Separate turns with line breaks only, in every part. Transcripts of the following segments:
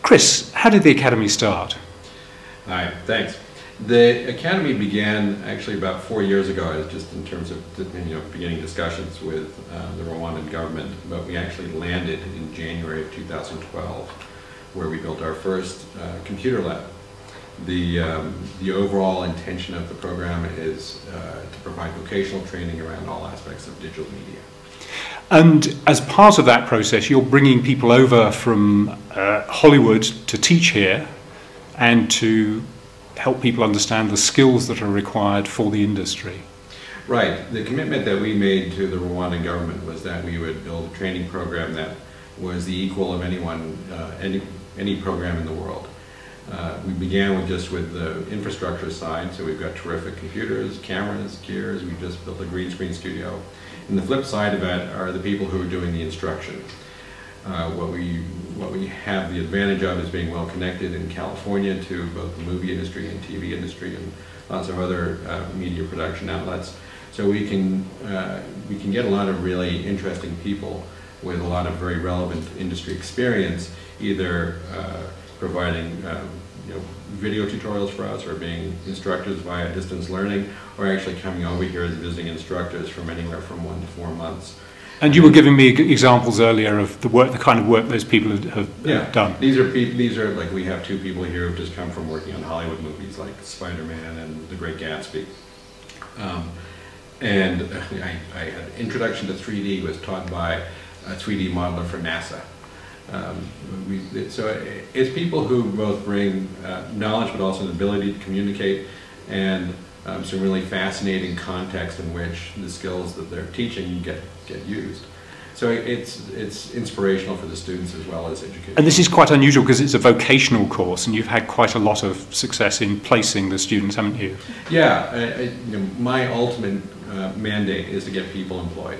Chris, how did the Academy start?
Hi, thanks. The Academy began actually about 4 years ago, just in terms of beginning discussions with the Rwandan government, but we actually landed in January of 2012, where we built our first computer lab. The overall intention of the program is to provide vocational training around all aspects of digital media.
And as part of that process, you're bringing people over from Hollywood to teach here and to help people understand the skills that are required for the industry.
Right. The commitment that we made to the Rwandan government was that we would build a training program that was the equal of any program in the world. We began with the infrastructure side, so we've got terrific computers, cameras, gears. We just built a green screen studio. And the flip side of that are the people who are doing the instruction. What we have the advantage of is being well connected in California to both the movie industry and TV industry and lots of other media production outlets. So we can get a lot of really interesting people with a lot of very relevant industry experience, either providing video tutorials for us, or being instructors via distance learning, or actually coming over here as visiting instructors from anywhere from 1 to 4 months.
And you were giving me examples earlier of the kind of work those people have done.
These are like, we have 2 people here who've just come from working on Hollywood movies like Spider-Man and The Great Gatsby. And I had Introduction to 3D was taught by a 3D modeler for NASA. So it's people who both bring knowledge but also an ability to communicate, and some really fascinating context in which the skills that they're teaching get used. So it's inspirational for the students as well as education.
And this is quite unusual because it's a vocational course, and you've had quite a lot of success in placing the students, haven't you?
Yeah, my ultimate mandate is to get people employed.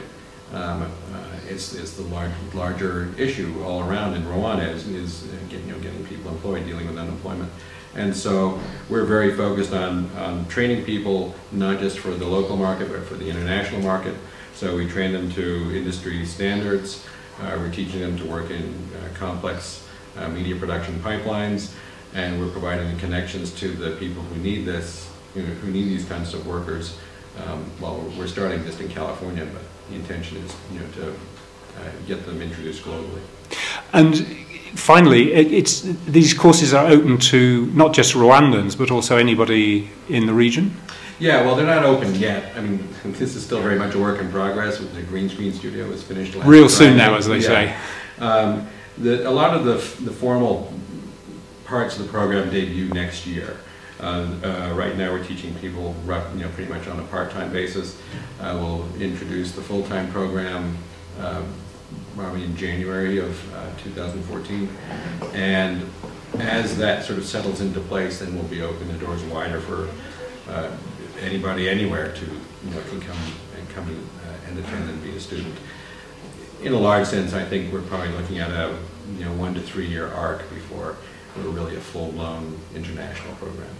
It's the larger issue all around in Rwanda is getting people employed, dealing with unemployment. And so we're very focused on training people, not just for the local market, but for the international market. So we train them to industry standards. We're teaching them to work in complex media production pipelines, and we're providing the connections to the people who need this, who need these kinds of workers. Well, we're starting just in California, but the intention is to get them introduced globally.
And finally, these courses are open to not just Rwandans, but also anybody in the region?
Yeah, well, they're not open yet. I mean, this is still very much a work in progress. The green screen studio was finished last
Real
Friday.
soon now, as they say.
A lot of the formal parts of the program debut next year. Right now we're teaching people pretty much on a part-time basis. We'll introduce the full-time program probably in January of 2014, and as that sort of settles into place, then we'll be opening the doors wider for anybody anywhere to can come and attend and be a student. In a large sense, I think we're probably looking at a 1 to 3 year arc before we're really a full-blown international program.